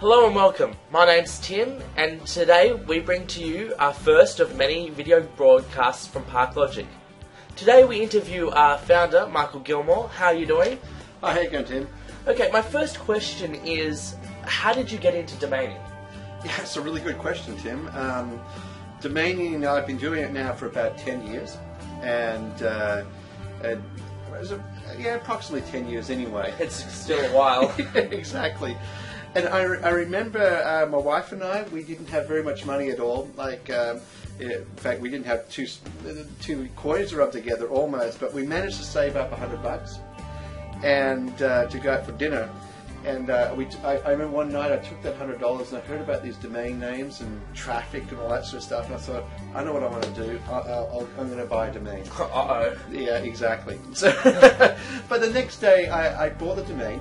Hello and welcome. My name's Tim, and today we bring to you our first of many video broadcasts from ParkLogic. Today we interview our founder, Michael Gilmour. How are you doing? Hi, how you going, Tim? Okay, my first question is, how did you get into domaining? Yeah, it's a really good question, Tim. Domaining, I've been doing it now for about 10 years, and approximately 10 years anyway. It's still a while. Exactly. And I remember my wife and I, we didn't have very much money at all. In fact, we didn't have two coins to rub together almost, but we managed to save up $100 and to go out for dinner. And I remember one night I took that $100 and I heard about these domain names and traffic and all that sort of stuff. And I thought, I know what I want to do. I'm going to buy a domain. Uh-oh. Yeah, exactly. So, but the next day I bought the domain.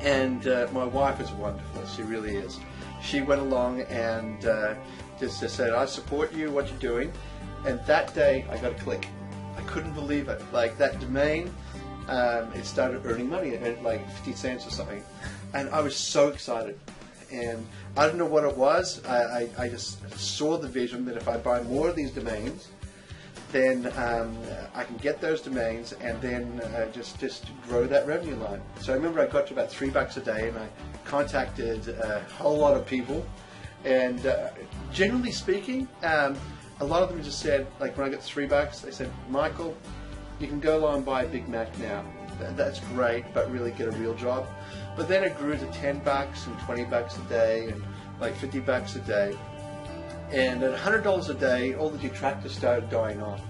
And my wife is wonderful. She really is. She went along and just said, I support you, what you're doing. And that day, I got a click. I couldn't believe it. Like, that domain, it started earning money. It earned like 50 cents or something. And I was so excited. And I don't know what it was. I just saw the vision that if I buy more of these domains, then I can get those domains and then just grow that revenue line. So I remember I got to about $3 a day and I contacted a whole lot of people. And generally speaking, a lot of them just said, like when I got $3, they said, Michael, you can go along and buy a Big Mac now. That's great, but really get a real job. But then it grew to $10 and $20 a day and like $50 a day. And at $100 a day, all the detractors started dying off,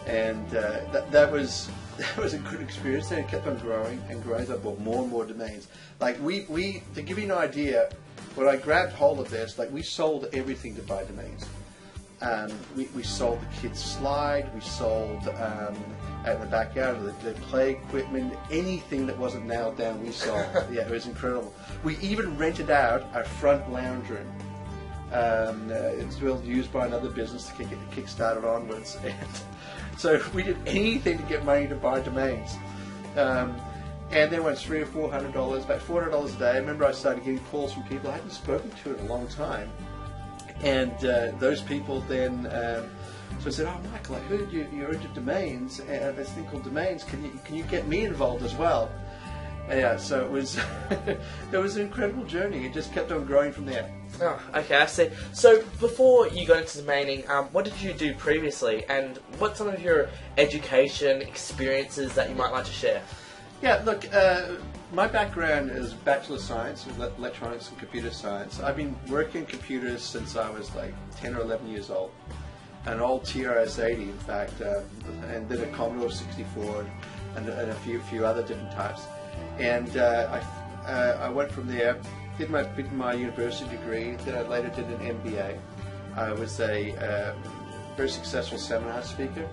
and that was a good experience. And it kept on growing and growing. So I bought more and more domains. Like we to give you an idea, when I grabbed hold of this, like we sold everything to buy domains. We sold the kids' slide. We sold out in the backyard the play equipment, anything that wasn't nailed down. We sold. Yeah, it was incredible. We even rented out our front lounge room. It's well used by another business to get the kick-started onwards. And so we did anything to get money to buy domains. And then when it's $300 or $400, about $400 a day, I remember I started getting calls from people I hadn't spoken to in a long time. And those people then, so I said, oh, Michael, I heard you're into domains, and this thing called domains. Can you get me involved as well? Yeah, so it was an incredible journey. It just kept on growing from there. Oh, okay, I see. So before you got into domaining, what did you do previously, and what's some of your education experiences that you might like to share? Yeah, look, my background is Bachelor of Science, Electronics and Computer Science. I've been working in computers since I was like 10 or 11 years old. An old TRS-80, in fact, and then a Commodore 64 and a few other different types. And I went from there, did my university degree, then I later did an MBA. I was a very successful seminar speaker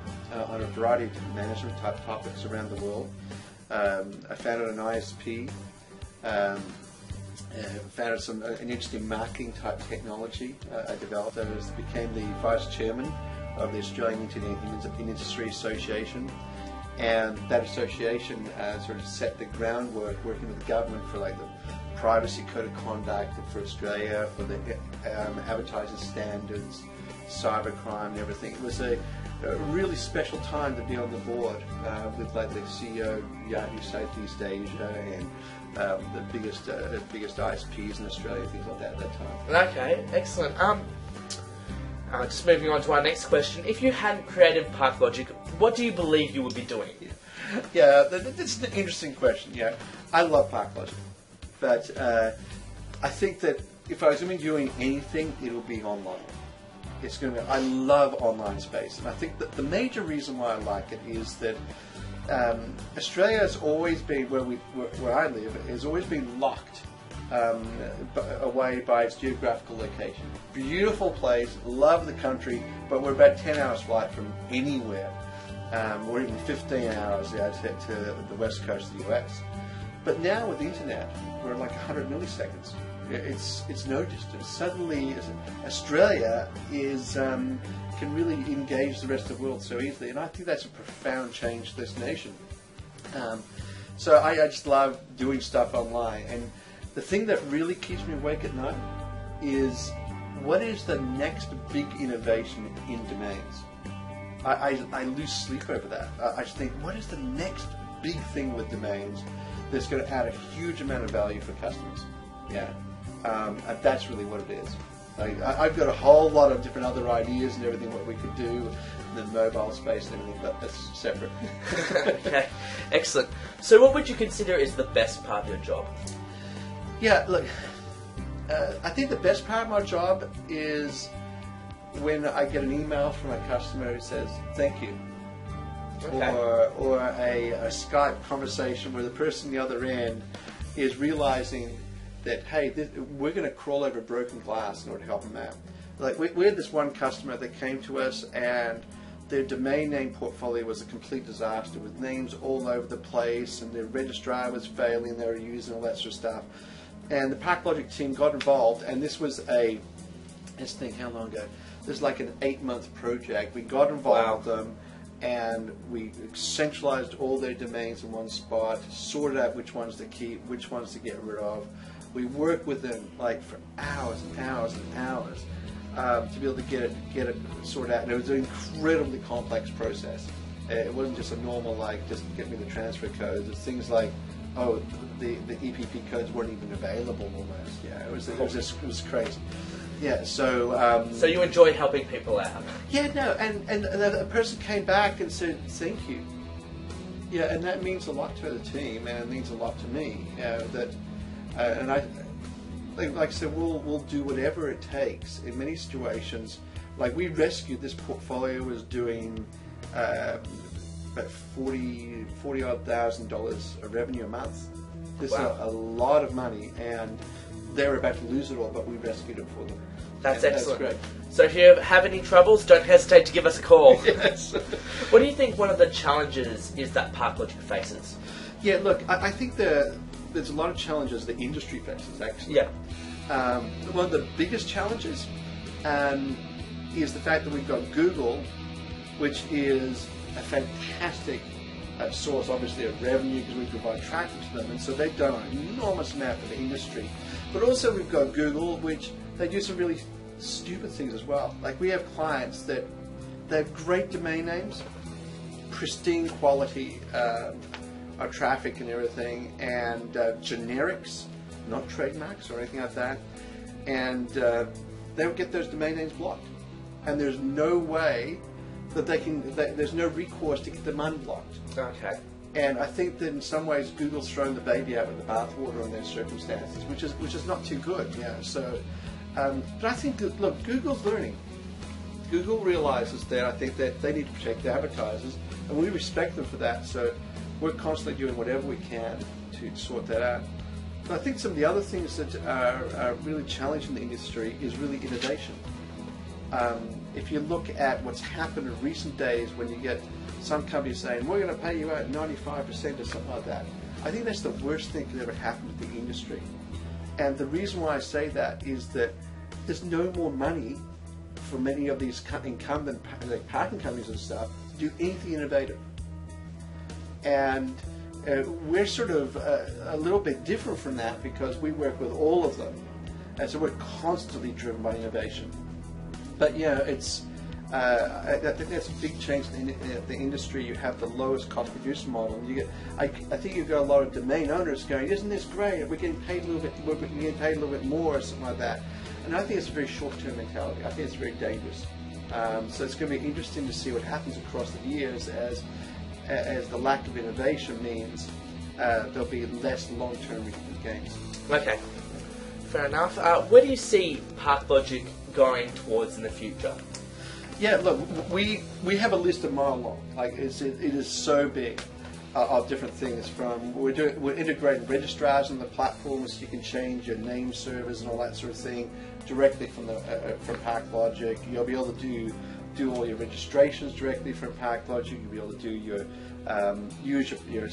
on a variety of different management type topics around the world. I founded an ISP, founded an interesting marketing type technology I developed. I became the vice chairman of the Australian Internet Industry Association. And that association sort of set the groundwork, working with the government for like the privacy code of conduct for Australia, for the advertising standards, cybercrime and everything. It was a really special time to be on the board with like the CEO of Yahoo Southeast Asia and the biggest ISPs in Australia, things like that at that time. Okay, excellent. Just moving on to our next question. If you hadn't created ParkLogic, what do you believe you would be doing? Yeah, that's an interesting question. Yeah, I love ParkLogic, but I think that if I was going to be doing anything, it will be online. It's going to be. I love online space, and I think that the major reason why I like it is that Australia has always been where I live has always been locked away by its geographical location. Beautiful place, love the country, but we're about 10 hours flight from anywhere. Or even 15 hours to the west coast of the US. But now with the internet, we're like 100 milliseconds. It's no distance. Suddenly, Australia can really engage the rest of the world so easily, and I think that's a profound change to this nation. So I just love doing stuff online, and the thing that really keeps me awake at night is what is the next big innovation in domains? I lose sleep over that. I just think, what is the next big thing with domains that's going to add a huge amount of value for customers? Yeah, and that's really what it is. I've got a whole lot of different other ideas and everything what we could do in the mobile space and everything, but that's separate. Okay, excellent. So what would you consider is the best part of your job? Yeah, look, I think the best part of my job is when I get an email from a customer who says, thank you. Okay. Or a Skype conversation where the person on the other end is realizing that, hey, we're going to crawl over broken glass in order to help them out. Like we had this one customer that came to us and their domain name portfolio was a complete disaster with names all over the place and their registrar was failing, they were using all that sort of stuff. And the ParkLogic team got involved, and this was let's think how long ago. This is like an 8-month project. We got involved with them and we centralized all their domains in one spot, sorted out which ones to keep, which ones to get rid of. We worked with them like for hours and hours and hours to be able to get it sorted out. And it was an incredibly complex process. It wasn't just a normal like just get me the transfer codes. It's things like the EPP codes weren't even available almost. Yeah, it was crazy. Yeah, so you enjoy helping people out. Yeah, no, and a person came back and said thank you. Yeah, and that means a lot to the team, and it means a lot to me. And I, like I said, we'll do whatever it takes in many situations. Like we rescued this portfolio was doing about $40,000 of revenue a month. This is a lot of money, and they were about to lose it all, but we rescued it for them. That's excellent. That's great. So if you have any troubles, don't hesitate to give us a call. Yes. What do you think one of the challenges is that ParkLogic faces? Yeah, look, I think there's a lot of challenges the industry faces, actually. Yeah. One of the biggest challenges is the fact that we've got Google, which is a fantastic source, obviously, of revenue because we provide traffic to them, and so they've done an enormous amount for the industry. But also we've got Google, which they do some really stupid things as well. Like we have clients that they have great domain names, pristine quality of traffic and everything, and generics, not trademarks or anything like that, and they would get those domain names blocked. And there's no way that there's no recourse to get them unblocked. Okay. And I think that in some ways Google's thrown the baby out with the bathwater in those circumstances, which is not too good. Yeah. So, but I think that, look, Google's learning. Google realizes that I think that they need to protect their advertisers, and we respect them for that. So we're constantly doing whatever we can to sort that out. But I think some of the other things that are really challenging the industry is really innovation. If you look at what's happened in recent days when you get some companies saying, we're going to pay you out 95% or something like that, I think that's the worst thing that could ever happen to the industry. And the reason why I say that is that there's no more money for many of these incumbent parking companies and stuff to do anything innovative. And we're sort of a little bit different from that because we work with all of them. And so we're constantly driven by innovation. But yeah, I think that's a big change in the industry. You have the lowest cost producer model. I think you've got a lot of domain owners going, isn't this great? We're getting paid a little bit more, or something like that. And I think it's a very short-term mentality. I think it's very dangerous. So it's going to be interesting to see what happens across the years as the lack of innovation means there'll be less long-term gains. Okay, fair enough. Where do you see ParkLogic going towards in the future? Yeah, look, we have a list a mile long. Like it is so big of different things. We're integrating registrars on the platform so you can change your name servers and all that sort of thing directly from ParkLogic. You'll be able to do all your registrations directly from ParkLogic. You'll be able to do your use your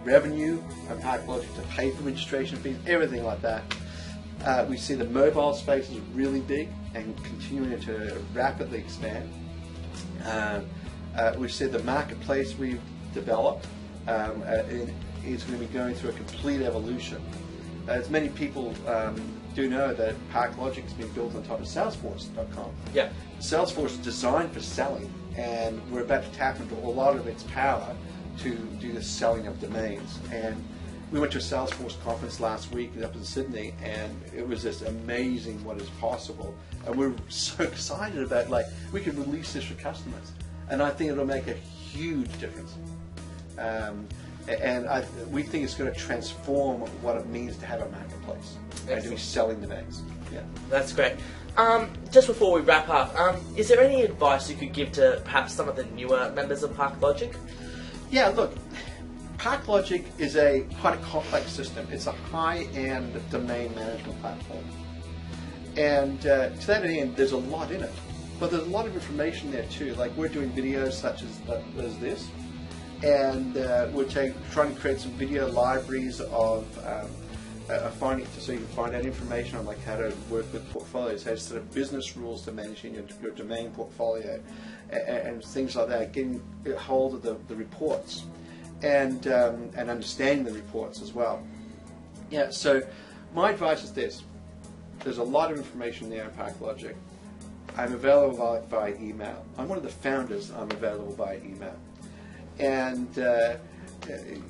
revenue on ParkLogic to pay for registration fees, everything like that. We see the mobile space is really big and continuing to rapidly expand. We see the marketplace we've developed is going to be going through a complete evolution. as many people do know, that ParkLogic has been built on top of Salesforce.com. Yeah. Salesforce is designed for selling, and we're about to tap into a lot of its power to do the selling of domains. And we went to a Salesforce conference last week up in Sydney, and it was just amazing what is possible. And we're so excited about, like, we could release this for customers, and I think it'll make a huge difference. We think it's going to transform what it means to have a marketplace and to be selling domains. Yeah, that's great. Just before we wrap up, is there any advice you could give to perhaps some of the newer members of ParkLogic? Yeah, look, ParkLogic is a quite a complex system. It's a high-end domain management platform. And to that end, there's a lot in it. But there's a lot of information there too. Like, we're doing videos such as this. And we're trying to create some video libraries of finding, so you can find out information on, like, how to work with portfolios, how to set up business rules to manage your domain portfolio, and things like that. Getting a hold of the reports, and understanding the reports as well. Yeah. So my advice is this: there's a lot of information there in ParkLogic. I'm available by email. I'm one of the founders. I'm available by email. And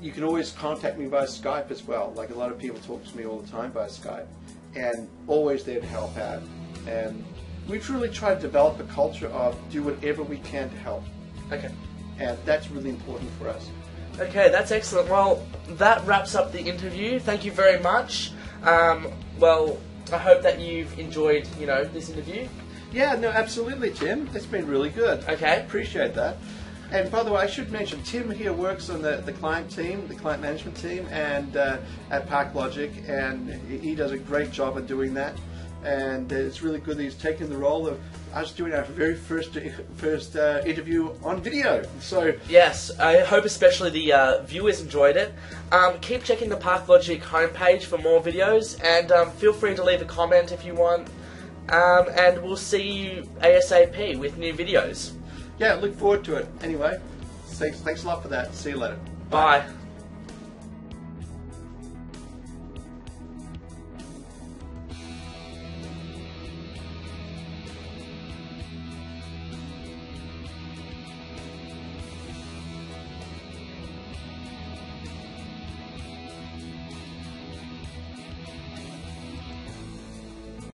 you can always contact me via Skype as well. Like, a lot of people talk to me all the time via Skype, and always there to help out. And we truly try to develop a culture of do whatever we can to help. Okay. And that's really important for us. Okay, that's excellent. Well, that wraps up the interview. Thank you very much. Well, I hope that you've enjoyed, this interview. Yeah, no, absolutely, Tim. It's been really good. Okay. Appreciate that. And by the way, I should mention, Tim here works on the client team, the client management team, and at ParkLogic, and he does a great job of doing that. And it's really good that he's taken the role of us doing our very first interview on video. So yes, I hope especially the viewers enjoyed it. Keep checking the ParkLogic homepage for more videos, and feel free to leave a comment if you want. And we'll see you ASAP with new videos. Yeah, look forward to it. Anyway, thanks a lot for that. See you later. Bye.